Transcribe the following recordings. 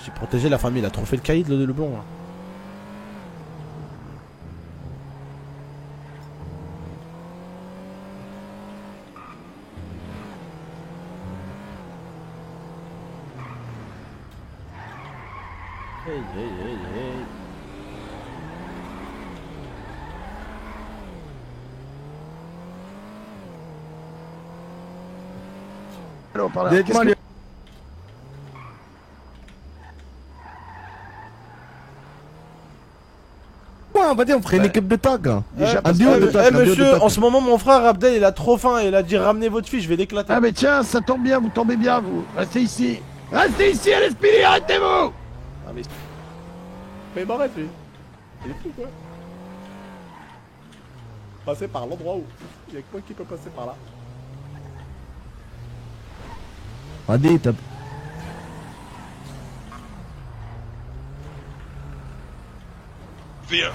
J'ai protégé la famille, il a trop fait le caïd, le blond, là. Hey, hey, hey, hey. Alors, par là. Dites-moi, les... Ouais, on va dire, on ferait une équipe de tag. Un duo de tag. Monsieur, en ce moment, mon frère Abdel, il a trop faim et il a dit ramenez votre fille, je vais l'éclater. Ah mais tiens, ça tombe bien, vous tombez bien, vous. Restez ici. Restez ici, à l'esprit, arrêtez-vous. Ah mais il m'arrête lui. Il est fou quoi. Passer par l'endroit où il y a que moi qui peut passer par là. Vas-y, tape. Viens.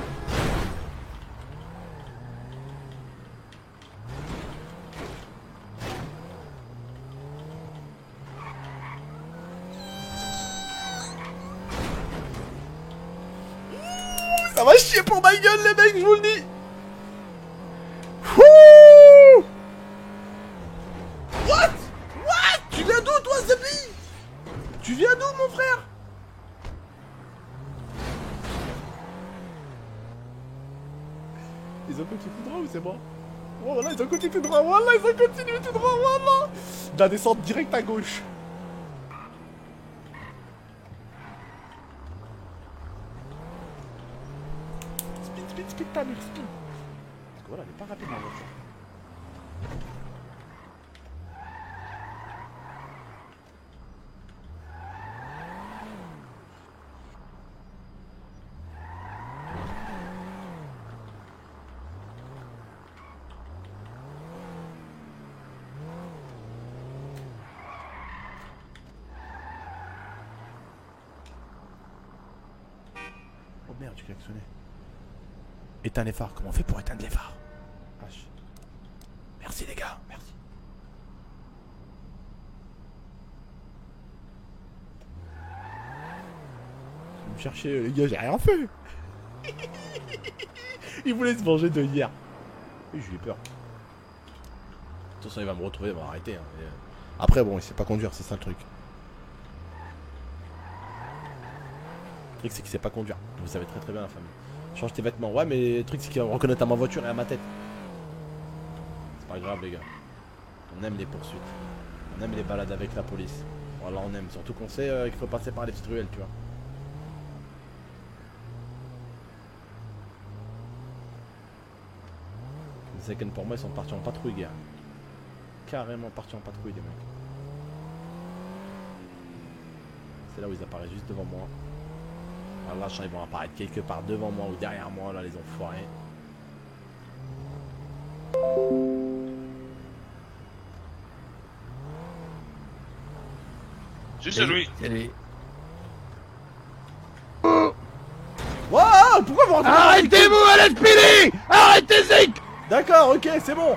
Ça va chier pour ma gueule les mecs, je vous le dis. Wouh. What? Tu viens d'où toi Zebi? Tu viens d'où mon frère? Ils ont continué tout droit ou c'est moi? Oh voilà, ils ont continué tout droit, voilà, ils ont continué tout droit, voilà. De la descente direct à gauche. Speed ta mère, speed. Parce que voilà, elle est pas rapide ma voiture. Oh merde, tu klaxonnais. Éteins les phares, comment on fait pour éteindre les phares? H. Merci les gars, merci. Vous me cherchez les gars, j'ai rien fait. Il voulait se venger de hier. Oui, j'ai eu peur. De toute façon, il va me retrouver, il va m'arrêter. Hein. Après, bon, il sait pas conduire, c'est ça le truc. Le truc, c'est qu'il sait pas conduire. Vous savez très bien la famille. Change tes vêtements. Ouais, mais le truc, c'est qu'il va reconnaître à ma voiture et à ma tête. C'est pas grave, les gars. On aime les poursuites. On aime les balades avec la police. Voilà, on aime. Surtout qu'on sait qu'il faut passer par les petites ruelles, tu vois. Les seconds pour moi, ils sont partis en patrouille, gars. Carrément partis en patrouille, les mecs. C'est là où ils apparaissent juste devant moi. Alors là, je sens qu'ils vont apparaître quelque part devant moi ou derrière moi, là, les enfoirés. Juste lui. C'est lui. Waouh, pourquoi vous rentrez? Arrêtez-vous à l'esprit. Arrêtez Zik. D'accord, ok, c'est bon.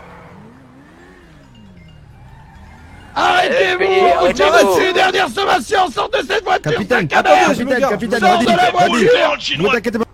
Arrêtez-vous. On tire dessus, dernière sommation, sort de cette voiture. Capitaine, Sors capitaine, de la voiture. Ne t'inquiète pas.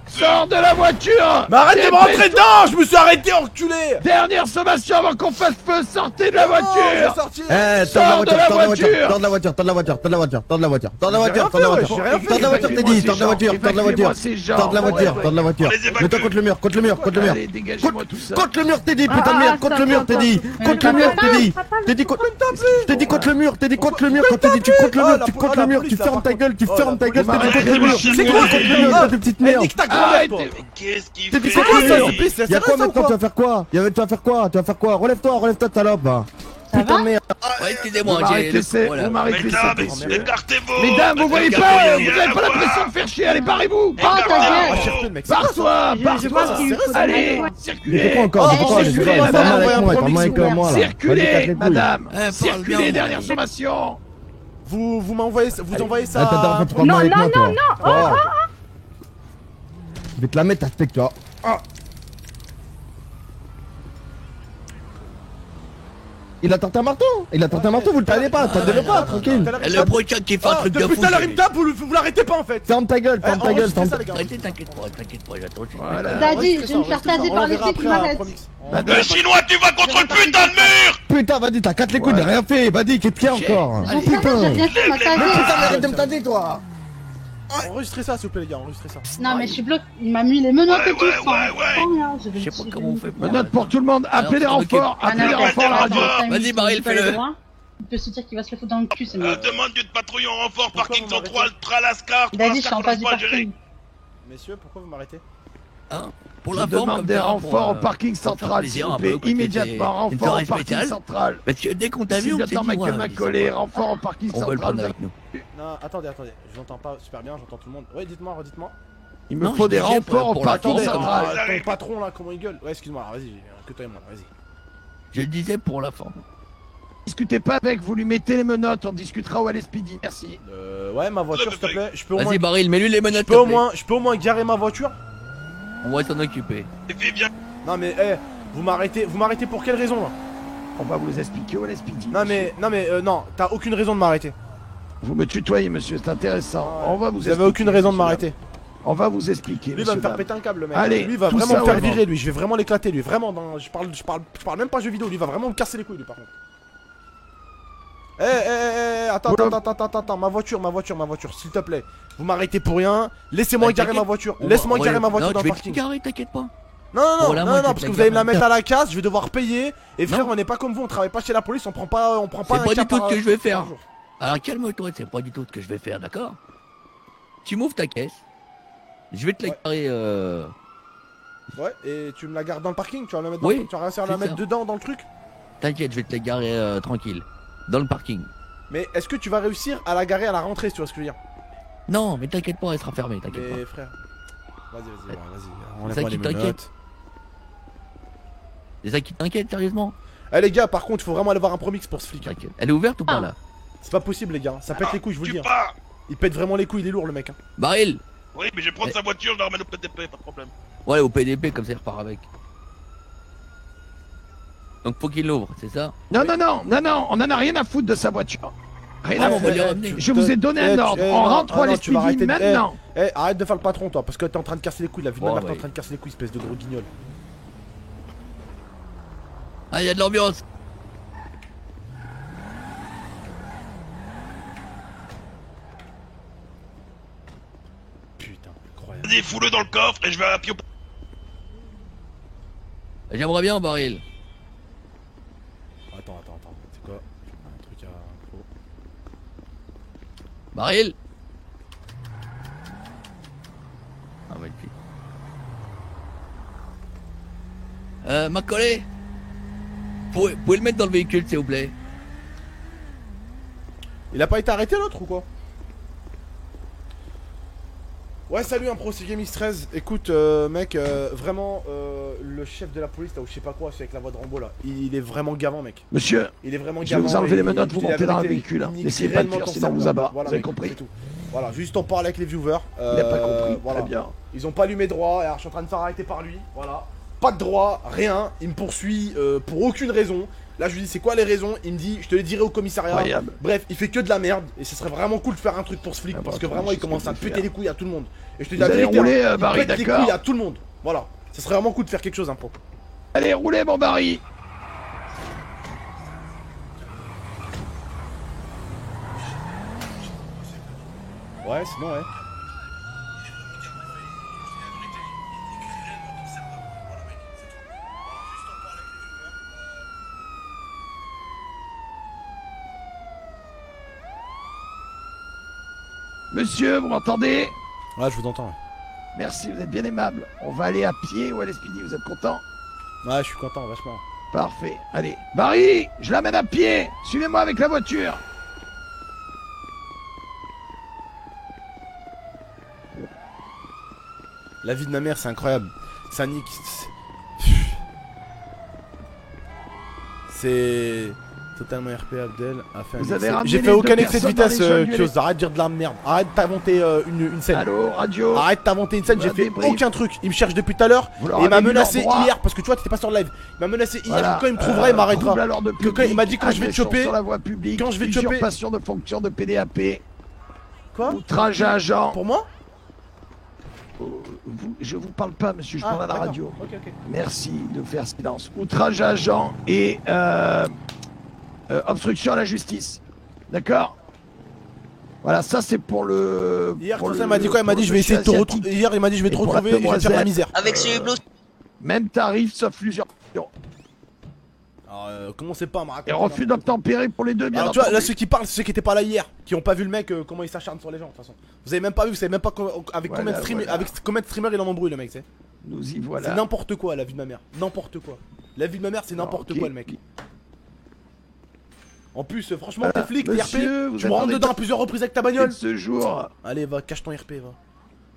Sors de la voiture. Mais arrête de me rentrer dedans. Je me suis arrêté, enculé. Dernière sommation avant qu'on fasse feu, sortez de la voiture. Sortir. Eh, Sors de la voiture. Tors de la voiture, tors de la voiture, tors de la voiture, tors de la voiture, tors de la voiture, tors de la voiture, J'ai rien fait, tors de la voiture, t'es dit, tors de la voiture, tors de la voiture, tors de la voiture, tors de la voiture. On les évacue. Mets-toi contre le mur, contre le mur, contre le mur. Allez, dégagez-moi tout ça. Contre le mur, t'es dit, putain de merde, contre le mur, t'es dit, contre le mur, t'es dit, t'es dit contre, t'es dit contre le mur, t'es dit contre le mur, quand t'es dit tu contre le mur, tu contre le mur, tu fermes ta gueule, tu fermes ta gueule, t'es dit contre le mur, C'est t'es quoi contre le mur, t'es petite merde. Nique ta grand-mère, toi. Arrêtez. Qu'est-ce qu'il T'es dit fait? contre le mur. C'est Y'a quoi ça ou maintenant, quoi? tu vas faire quoi? Tu vas faire quoi? Tu vas faire quoi? Relève-toi, salope. Putain de merde. Excusez-moi, Vous m'arrêtez, Mesdames, messieurs. écartez-vous. Mesdames, vous voyez Écartez-vous, pas, il y vous a avez pas la quoi? pression de faire chier, allez, barrez-vous. Écartez-vous. Pars-toi, Je pars-toi. pense qu'il faut Allez, se Mais circulez. pourquoi encore? Pourquoi? circulez, Il parle madame, mal avec envoyez moi, un il parle mal avec promis, moi là. Circulez, madame. parle Circulez, bien. dernière sommation. Vous m'envoyez, vous envoyez Ah, t'as ça. tu parles mal avec non, moi, toi. non, non. Je vais te la mettre, ta steak, tu vois. Il a tenté un marteau. Il a tenté un marteau, vous le tenez pas, attendez-le pas, tranquille. Et le prochain qui fait un truc de Depuis fou. tout à l'heure, il me tape, vous l'arrêtez pas en fait. Ferme ta gueule, ferme ta gueule, ferme ta gueule. Arrêtez, t'inquiète pas, j'attends. Voilà. Daddy, je vais me faire taser par les filles qui m'arrêtent. Le chinois, tu vas contre le putain de mur! Putain, vas-y, t'as 4 les couilles, rien fait. Vas-y, qu'est-ce qu'il y a encore? J'en sais rien, j'ai rien fait, il m'a tasé. Putain, arrête de me taser, toi. Enregistrez ça, s'il vous plaît, les gars, enregistrez ça. Non, mais je suis bloqué. Il m'a mis les menottes et tout. Ouais, sans- ouais, ouais. sans rien. Je sais pas comment on fait pour. Menottes pour tout le monde, appelez les renforts, appelez les renforts à la radio. Vas-y, Baril, fais-le. Il peut se dire qu'il va se le foutre dans le cul, c'est mieux. Demande d'une patrouille en renfort, Pourquoi parking vous m'arrêtez central, Tralascar, Daddy, je suis en face du Tralascar, parking. Messieurs, pourquoi vous m'arrêtez? Hein? Pour Je la forme, demande comme des ça, renforts au pour, parking pour faire central, plaisir s'il vous un peu, plaît. quand c'était Immédiatement, une renfort soirée au parking spéciale. central. Parce que dès qu'on t'a vu, on s'est Lieutenant dit, Michael ouais, Macaulay, renfort au parking on va le prendre central. avec nous. Non, attendez, je vous entends pas super bien, j'entends tout le monde. Ouais, dites-moi, redites-moi. Il me Non, faut je des disais renforts au pour la parking force, central. Ton patron là, comment il gueule? Ouais, excuse-moi, alors, vas-y, que toi et moi, vas-y. Je le disais pour la forme. Discutez pas avec, vous lui mettez les menottes, on discutera au LSPD, merci. Ouais, ma voiture, s'il te plaît. Je peux au moins. Vas-y, Baril, mets-lui les Je menottes. peux au moins garer ma voiture? On va s'en occuper. Fais bien. Non mais, vous m'arrêtez pour quelle raison là? On va vous les expliquer au LSPD. Non, t'as aucune raison de m'arrêter. Vous me tutoyez, monsieur, c'est intéressant. On va vous Vous avez aucune raison de m'arrêter. On va vous expliquer. Lui va me faire monsieur, péter un câble, le mec. Allez, lui va tout vraiment ça, me faire ouais, virer, lui. Je vais vraiment l'éclater, lui. Vraiment, je parle même pas jeu vidéo. Lui va vraiment me casser les couilles, lui, par contre. Attends, ma voiture, s'il te plaît. Vous m'arrêtez pour rien. Laissez-moi garer ma voiture. Laisse-moi garer ma voiture dans le parking. Garer, t'inquiète pas. Non, Voilà, moi, je vais parce te que la vous allez me la garer. mettre à la casse, je vais devoir payer. Et frère, Non. on n'est pas comme vous, on travaille pas chez la police, on prend pas un C'est pas du cas tout par- ce que je vais par faire. jour. Alors calme-toi, c'est pas du tout ce que je vais faire, d'accord? Tu m'ouvres ta caisse. Je vais te la Ouais. garer. Ouais, et tu me la gardes dans le parking, tu vas la mettre, Oui, tu vas réussir à la c'est mettre ça. dedans dans le truc. T'inquiète, je vais te la garer tranquille. Dans le parking. Mais est-ce que tu vas réussir à la garer à la rentrée, si tu vois ce que je veux dire? Non, mais t'inquiète pas, elle sera fermée, t'inquiète Mais pas. frère, vas-y, C'est enlève-moi ça les qui t'inquiète. menottes. C'est ça qui t'inquiète, sérieusement? Eh les gars, par contre, faut vraiment aller voir un promix pour ce flic. T'inquiète. Elle est ouverte ou pas Ah. là? C'est pas possible, les gars, ça pète les couilles, je vous le dis. Tu hein. pars. Il pète vraiment les couilles, il est lourd le mec. Hein. Baril! Oui, mais je vais prendre sa voiture, je la ramène au PDP, pas de problème. Ouais, au PDP, comme ça il repart avec. Donc faut qu'il l'ouvre, c'est ça? Non, on en a rien à foutre de sa voiture. Rien à Ah, on va foutre. lui ramener. Je vous ai donné un ordre, on rentre au tu vas LSPD arrêter de- maintenant. Arrête de faire le patron, toi, parce que t'es en train de casser les couilles, la vie de ma Oh, mère, t'es en ouais. train de casser les couilles, espèce de gros guignol. Ah, y'a de l'ambiance! Putain, incroyable. Vas-y, fous-le dans le coffre et je vais à pied au... J'aimerais bien, Baril. Attends, c'est quoi? Un truc à... info. Baril! Ah, magnifique. Macaulay! Pouvez le mettre dans le véhicule, s'il vous plaît? Il a pas été arrêté l'autre ou quoi? Ouais, salut, un pro, c'est GameX13. Écoute, mec, vraiment, le chef de la police, là, ou je sais pas quoi, c'est avec la voix de Rambo, là, il est vraiment gavant, mec. Monsieur, Il est vraiment je vais gavant. vous enlever et les menottes, il vous dit la montez dans le vérité, véhicule. Hein. il nique N'essayez pas de réellement fuir, ton sinon on vous cerveau. abat. Voilà, Vous avez mec, compris? c'est tout. Voilà, juste on parle avec les viewers. Il a pas compris, Voilà. très bien. Ils ont pas allumé droit, et alors je suis en train de faire arrêter par lui. Voilà. Pas de droit, rien. Il me poursuit pour aucune raison. Là, je lui dis, c'est quoi les raisons? Il me dit, je te les dirai au commissariat. Incroyable. Bref, il fait que de la merde. Et ce serait vraiment cool de faire un truc pour ce flic. Ah, parce bah, que vraiment, je il sais commence ce que à je vais péter faire. les couilles à tout le monde. Et je te dis Vous la allez vérité, rouler, il Barry, pète les d'accord. couilles à tout le monde. Voilà. Ce serait vraiment cool de faire quelque chose, un pro. Allez, roulez, mon Barry. Ouais, sinon, ouais. Monsieur, vous m'entendez? Ouais, je vous entends. Merci, vous êtes bien aimable. On va aller à pied au LSPD, vous êtes content? Ouais, je suis content, vachement. Parfait. Allez. Barry, je l'amène à pied. Suivez-moi avec la voiture. La vie de ma mère, c'est incroyable. Ça nique. C'est. Totalement RP Abdel a fait un Vous avez excès. ramené J'ai les fait aucun deux excès de personnes dans vitesse, les jeux Kios. Arrête de dire de la merde. Arrête d'inventer une scène. Allô, radio. Arrête d'inventer une scène, j'ai Bah, fait débrief. aucun truc. Il me cherche depuis tout à l'heure Vous et leur il m'a avez mis leur menacé droit. hier parce que tu vois, t'étais pas sur le live. Il m'a menacé hier Voilà, que quand il me trouvera, il m'arrêtera. trouble à l'ordre Que quand il m'a dit quand je vais te agression choper. sur la voie publique, Quand je vais te choper. usurpation de fonction de PDAP, Quoi? outrage à agent. Pour moi? Je vous parle pas, monsieur, je parle à la d'accord. radio. Ok, ok. Merci de faire silence. Outrage à agent et obstruction à la justice. D'accord? Voilà, ça c'est pour le. Hier, pour comme ça, le- il m'a dit quoi? Il m'a pour dit le je vais essayer de te monsieur retrouver. asiatique. Hier, il m'a dit je vais te Et pour la retrouver et je vais te faire la demoiselle. misère. Avec ce hublot. Même tarif sauf l'usurpation. Alors, commencez pas à me raconter. Et refus d'obtempérer pour les deux, bien Alors, tu vois, entendu. là, ceux qui parlent, c'est ceux qui étaient pas là hier, qui ont pas vu le mec, comment il s'acharne sur les gens, de toute façon. Vous avez même pas vu, vous savez même pas avec Voilà, combien de streamers, voilà. avec combien de streamers il en embrouille, le mec, c'est. Nous y C'est voilà. n'importe quoi, la vie de ma mère. N'importe quoi. La vie de ma mère, c'est n'importe Ok. quoi, le mec. En plus, franchement, Voilà. t'es flic, t'es Monsieur, RP, vous tu me rentres attendez dedans pas- à plusieurs reprises avec ta Et bagnole. de ce jour. Allez, va, cache ton RP, va.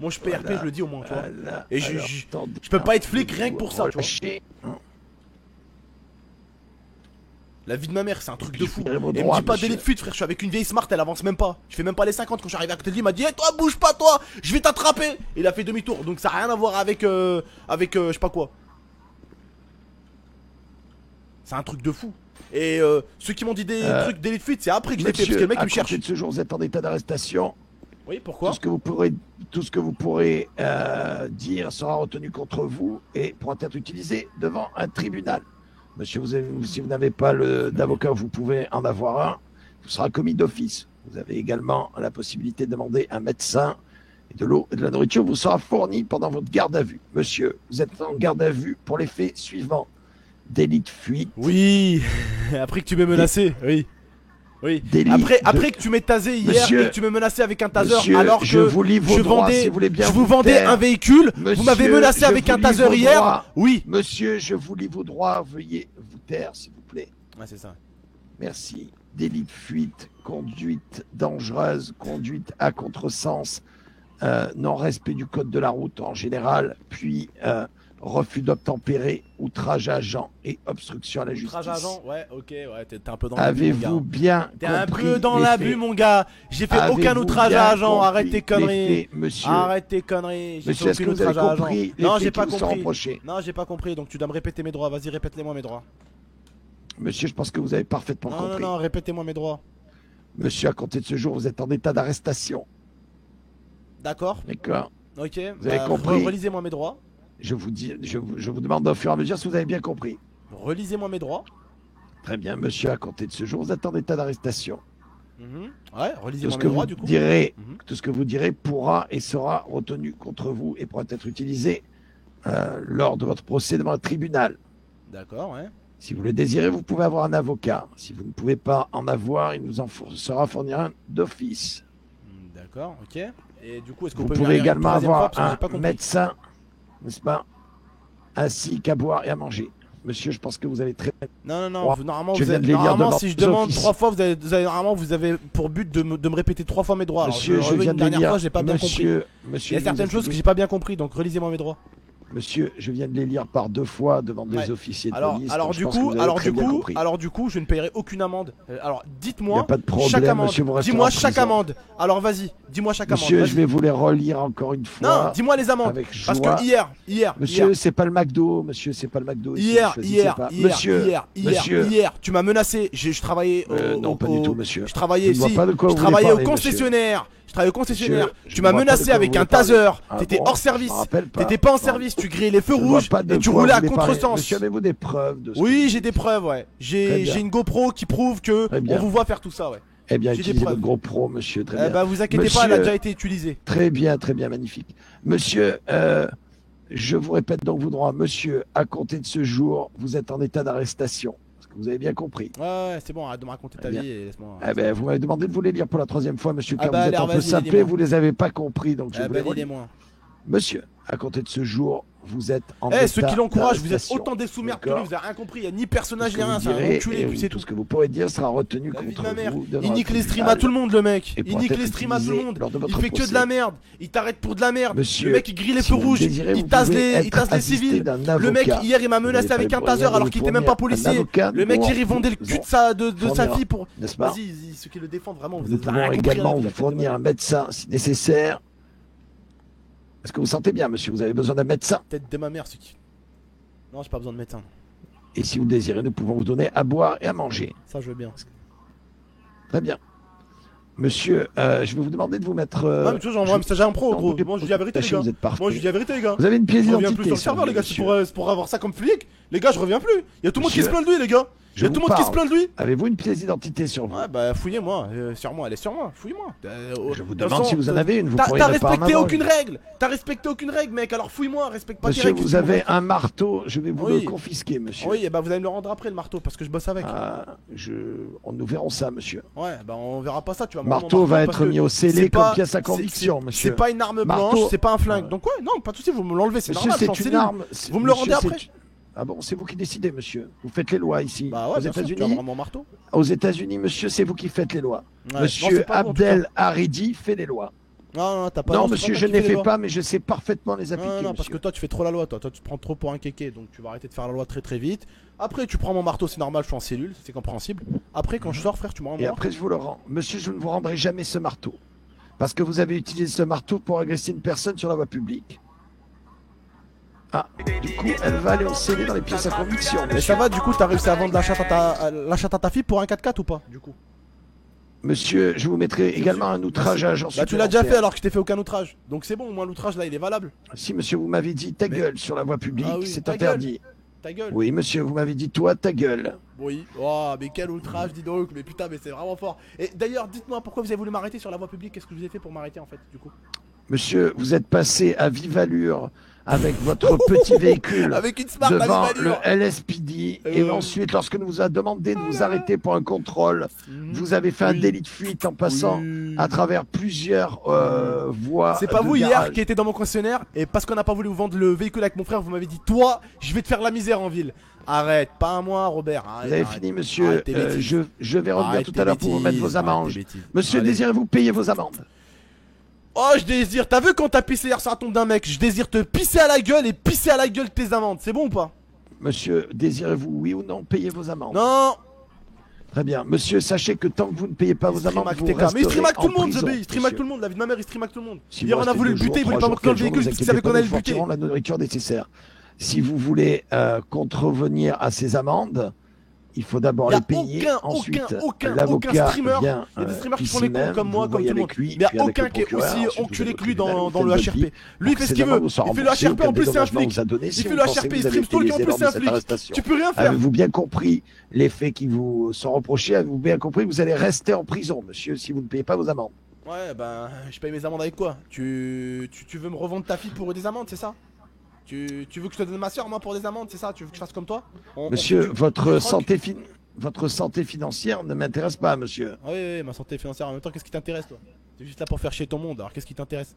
Moi, je paie Voilà. RP, je le dis au moins, tu vois. Voilà. Et Alors, je attendez, peux pas être flic rien que pour ça, tu vois. relâchez. La vie de ma mère, c'est un truc de fou. Récupérez vos Et me droits, dis pas monsieur. délai de fuite, frère. Je suis avec une vieille smart, elle avance même pas. Je fais même pas les 50 quand je suis arrivé à côté de lui. Il m'a dit, hey, toi, bouge pas, toi, je vais t'attraper. Et il a fait demi-tour. Donc ça a rien à voir avec, je sais pas quoi. C'est un truc de fou. Et ceux qui m'ont dit des trucs délai de fuite, c'est après que je l'ai fait. Parce que le mec, il me cherche. De ce jour, vous êtes en état d'arrestation. Oui, pourquoi? Tout ce que vous pourrez dire sera retenu contre vous et pourra être utilisé devant un tribunal. Monsieur, si vous n'avez pas d'avocat, vous pouvez en avoir un. Vous sera commis d'office. Vous avez également la possibilité de demander un médecin et de l'eau et de la nourriture vous sera fournie pendant votre garde à vue. Monsieur, vous êtes en garde à vue pour les faits suivants. Délit de fuite. Oui, après que tu m'aies menacé, oui. Oui. Délit Après que tu m'aies tasé hier Monsieur- et que tu m'aies menacé avec un taser Monsieur, alors que je vous lis vos je droits, vendais, si vous voulez bien je vous vendais taire. un véhicule, vous Monsieur, m'avez menacé je avec vous un lis taser vos hier. droits. Oui. Monsieur, je vous lis vos droits. Veuillez vous taire, s'il vous plaît. Ouais, c'est ça. Merci. Délit de fuite, conduite dangereuse, conduite à contresens, non-respect du code de la route en général, puis refus d'obtempérer, outrage à agent et obstruction à la justice. Outrage à agent, ouais, ok, ouais, t'es un peu dans l'abus, mon Avez-vous gars. bien T'es un compris peu dans les l'abus, faits? mon gars. J'ai fait aucun Avez-vous outrage bien à agent. compris Arrête tes les conneries. faits, monsieur? Arrête tes conneries. J'ai Monsieur, fait est-ce que aucun vous avez outrage à agent. compris les Non, faits j'ai qui pas vous sont compris. reprochés? Non, j'ai pas compris. Donc tu dois me répéter mes droits. Vas-y, répète-les-moi mes droits. Monsieur, je pense que vous avez parfaitement Non, non, compris. non, répétez-moi mes droits. Monsieur, à compter de ce jour, vous êtes en état d'arrestation. D'accord. D'accord? Ok. Vous avez compris? Relisez-moi mes droits. Je vous demande au fur et à mesure si vous avez bien compris. Relisez-moi mes droits. Très bien, monsieur, à compter de ce jour, vous êtes en état d'arrestation. Ouais, Tout relisez-moi ce mes que droits vous du coup. direz, Mhm. tout ce que vous direz pourra et sera retenu contre vous et pourra être utilisé lors de votre procès devant un tribunal. D'accord, ouais. Si vous le désirez, vous pouvez avoir un avocat. Si vous ne pouvez pas en avoir, il nous en sera fournir un d'office. D'accord, ok. Et du coup, est-ce qu'on Vous peut pouvez venir une également troisième fois, avoir parce que j'ai pas un compris. médecin, n'est-ce pas, ainsi qu'à boire et à manger. Monsieur, je pense que vous avez très... Non, non, non, Oh, normalement, je vous viens avez, de les lire normalement devant si je les demande offices. 3 fois, normalement, vous avez pour but de me répéter 3 fois mes droits. Alors, Monsieur, je revais viens une de les dernière lire. fois, j'ai pas bien compris. Monsieur, Il y a vous certaines choses que êtes- j'ai pas bien compris, donc relisez-moi mes droits. Monsieur, je viens de les lire par 2 fois devant des Ouais. officiers de Alors, police. alors donc je du pense que coup, vous avez très bien compris. je ne paierai aucune amende. Alors, Il n'y a dites-moi pas de problème, chaque amende. monsieur, vous resterez Dis-moi en chaque prison. amende. Alors, vas-y, dis-moi chaque Monsieur, amende. je vais vous les relire encore une fois. Non, dis-moi les amendes. avec Parce joie. que hier, Monsieur, c'est pas le McDo, monsieur, c'est pas le McDo. ici, hier, choisissez pas. Monsieur, hier, tu m'as menacé. Je travaillais non, pas du tout, monsieur. Je travaillais Je ne vois ici. pas de quoi Je vous voulez travaillais au parler, concessionnaire. Je travaillais au concessionnaire. Monsieur, je Tu ne m'as vois pas de menacé quoi avec vous un voulez parler. taser. Ah T'étais bon, hors je service. me rappelle pas. T'étais pas en Non. service. Tu grillais les feux Je ne vois rouges pas de et tu quoi roulais vous à voulez parler. contresens. Monsieur, avez-vous des preuves de ce Oui, que- j'ai des preuves, ouais. Très J'ai bien. une GoPro qui prouve que Très bien. on vous voit faire tout ça, ouais. Eh bien, j'ai des utilisez preuves. votre gros pro, monsieur, très Eh bien. bah, vous inquiétez pas, elle a Monsieur- déjà été utilisée. Très bien, magnifique. Monsieur, je vous répète donc vos droits. Monsieur, à compter de ce jour, vous êtes en état d'arrestation. Parce que vous avez bien compris. Ouais, c'est bon, arrête de me raconter ta Eh bien. vie et laisse-moi. Eh ben, vous m'avez demandé de vous les lire pour la 3e fois, monsieur, Ah car bah, vous êtes alors, un peu vas-y, sapé, lis-les-moi. vous les avez pas compris, donc je Eh vous bah, les relis. dis-les-moi. Monsieur, à compter de ce jour, vous êtes en Eh, ceux état qui l'encouragent, vous êtes d'arrestation. autant des sous-merdes que lui, D'accord. vous avez rien compris, il y a ni personnage Tout ni ce que rien, vous c'est un direz enculé, et puis c'est tout tout. ce que vous pourrez dire sera retenu La vie de contre ma mère, vous devant il un nique les streams à tribunal. tout le monde, le mec. Et Il pourra nique être les streams à tout le utilisé monde. lors de votre Il fait que de procès. la merde. Il t'arrête pour de la merde. Monsieur, Le mec, il grille les si feux vous le rouges. désirez, Il vous tasse pouvez les être civils. assisté d'un Le mec, avocat. hier, il m'a Vous menacé n'avez avec pas un le taser moyen de alors qu'il était même pas fournir un policier. avocat Le mec, pour il revendait le cul de sa fournir, fille pour. n'est-ce pas? Vas-y, ceux qui le défendent vraiment, vous Nous êtes rien pouvons compris à la également vie, vous la tête de fournir ma un médecin si nécessaire. Est-ce que vous sentez bien, monsieur? Vous avez besoin d'un médecin? tête de ma mère, ceux qui. Non, j'ai pas besoin de médecin. Et si vous le désirez, nous pouvons vous donner à boire et à manger. Ça, je veux bien. Très bien. Monsieur, je vais vous demander de vous mettre... Ouais, mais tu vois, j'envoie un message à un pro, non, gros. écoutez, Moi, je dis la vérité, les sachez, gars. vous êtes parfait. Moi, je dis la vérité, les gars. Vous avez une pièce Je reviens d'identité plus sur le serveur, les gars. C'est pour avoir ça comme flic. Les gars, je reviens plus. Il y a tout le monde qui se Monsieur, plaint de lui, les gars. Il y a je tout le vous monde qui se parle. plaint de lui. Avez-vous une pièce d'identité sur vous? Ouais, bah, fouillez-moi. Sur moi, elle est sur moi. Fouillez-moi. Je vous demande si vous en avez une. Vous T'as pourriez ne pas en respecté avoir aucune une. règle. T'as respecté aucune règle, mec. Alors fouille-moi. Respecte pas tes Monsieur, règles. vous avez un marteau. Je vais vous Oui. le confisquer, monsieur. Oui, et bah, vous allez me le rendre après, le marteau, parce que je bosse avec. Ah, nous verrons ça, monsieur. Ouais, bah, on verra pas ça. Tu vas me rendre mon Marteau va parce être que mis au scellé c'est comme pas- pièce à c'est- conviction, c'est- monsieur. C'est pas une arme Marteau- blanche, c'est pas un flingue. Ouais. Donc, ouais, non, pas de soucis, vous me l'enlevez. C'est Monsieur, normal. je c'est suis en une cellule. arme. Vous me le rendez Monsieur, après. c'est- Ah bon, c'est vous qui décidez, monsieur. Vous faites les lois ici. Bah ouais, Aux bien sûr, tu vas me États-Unis, rendre mon marteau. aux États-Unis, monsieur, c'est vous qui faites les lois. Ouais. Non, Monsieur c'est pas bon, en tout cas. Abdel Haridi fait les lois. Non, t'as pas. Non, c'est monsieur, pas je toi ne qui les fais lois. pas, mais je sais parfaitement les appliquer. Non, parce monsieur. que toi, tu fais trop la loi, toi. Toi, tu te prends trop pour un kéké, donc tu vas arrêter de faire la loi très très vite. Après, tu prends mon marteau, c'est normal, je suis en cellule, c'est compréhensible. Après, quand je sors, frère, tu me rends mon Et marteau. après, je vous le rends. Monsieur, je ne vous rendrai jamais ce marteau. Parce que vous avez utilisé ce marteau pour agresser une personne sur la voie publique. Ah, du coup, elle va aller au scellé dans les pièces à conviction. Mais Monsieur, ça va, du coup, t'as réussi à vendre la chatte à ta fille pour un 4x4 ou pas, du coup? monsieur, je vous mettrai également un outrage à agent Bah, tu l'as déjà fait supplémentaire. alors que je t'ai fait aucun outrage. Donc c'est bon, au moins l'outrage là, il est valable. Si, monsieur, vous m'avez dit ta Mais- gueule sur la voie publique, Ah oui, c'est ta interdit. Ta gueule. Oui, monsieur, vous m'avez dit toi ta gueule. Oui. Oh, mais quel outrage, dis donc. Mais putain, mais c'est vraiment fort. Et d'ailleurs, dites-moi pourquoi vous avez voulu m'arrêter sur la voie publique. Qu'est-ce que je vous ai fait pour m'arrêter en fait, du coup? Monsieur, vous êtes passé à vive allure avec votre petit véhicule Avec une smart devant à le LSPD et ensuite, lorsque nous vous a demandé de vous arrêter pour un contrôle, vous avez fait un Oui. délit de fuite en passant à travers plusieurs voies. C'est pas de vous hier garage. qui étiez dans mon concessionnaire et parce qu'on n'a pas voulu vous vendre le véhicule avec mon frère, vous m'avez dit toi, je vais te faire la misère en ville. Arrête, pas à moi, Robert. Arrête, Vous avez arrête. fini, monsieur. Arrête tes bêtises. Je vais revenir Arrête tout tes à l'heure pour vous mettre bêtises, vos amendes. arrête tes bêtises. Monsieur, Allez. désirez-vous payer vos amendes? Oh, je désire. T'as vu quand t'as pissé hier sur la tombe d'un mec? Je désire te pisser à la gueule et pisser à la gueule de tes amendes. C'est bon ou pas? Monsieur, désirez-vous, oui ou non, payer vos amendes? Non. Très bien. Monsieur, sachez que tant que vous ne payez pas vos amendes, vous Mais il resterez stream avec tout le en monde, prison, The Bay. Il stream avec monsieur. tout le monde. La vie de ma mère, il stream avec tout le monde. Si Hier, vous on a voulu le restez buter, il deux voulait jours, pas trois monter dans le jours, véhicule quinze parce qu'il jours, savait qu'on allait le nous buter. fournirons la nourriture nécessaire. Si vous voulez contrevenir à ces amendes, il faut d'abord Y a les payer. Ensuite, aucun l'avocat streamer. vient Il y a des streamers qui ici font les cons même, comme moi, vous comme voyez tout le monde. avec lui, Il n'y a puis avec aucun le qui est procureur, aussi ensuite vous enculé allez que au lui tribunal, dans vous le faites votre HRP. Lui, il fait ce qu'il veut. Il fait le HRP, en plus, c'est un flic. Il fait le HRP, il stream stalker, en plus, c'est un flic. Tu peux rien faire. Avez-vous bien compris les faits qui vous sont reprochés? Avez-vous bien compris que vous allez rester en prison, monsieur, si vous ne payez pas vos amendes? Ouais, ben, je paye mes amendes avec quoi? Tu veux me revendre ta fille pour des amendes, c'est ça? Tu veux que je te donne ma soeur, moi, pour des amendes, c'est ça? Tu veux que je fasse comme toi? Monsieur, on- votre troque. santé financière ne m'intéresse pas, monsieur. Oui, oui, ma santé financière en même temps, qu'est-ce qui t'intéresse, toi? T'es juste là pour faire chier ton monde, alors qu'est-ce qui t'intéresse?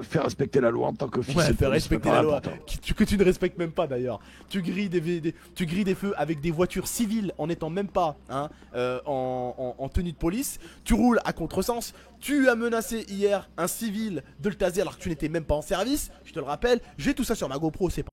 Faire respecter la loi en tant que fils Ouais, de faire police, respecter c'est pas la loi, important. que tu ne respectes même pas d'ailleurs. Tu grilles des feux avec des voitures civiles en n'étant même pas hein, en tenue de police. Tu roules à contresens. Tu as menacé hier un civil de le taser alors que tu n'étais même pas en service. Je te le rappelle, j'ai tout ça sur ma GoPro, c'est pas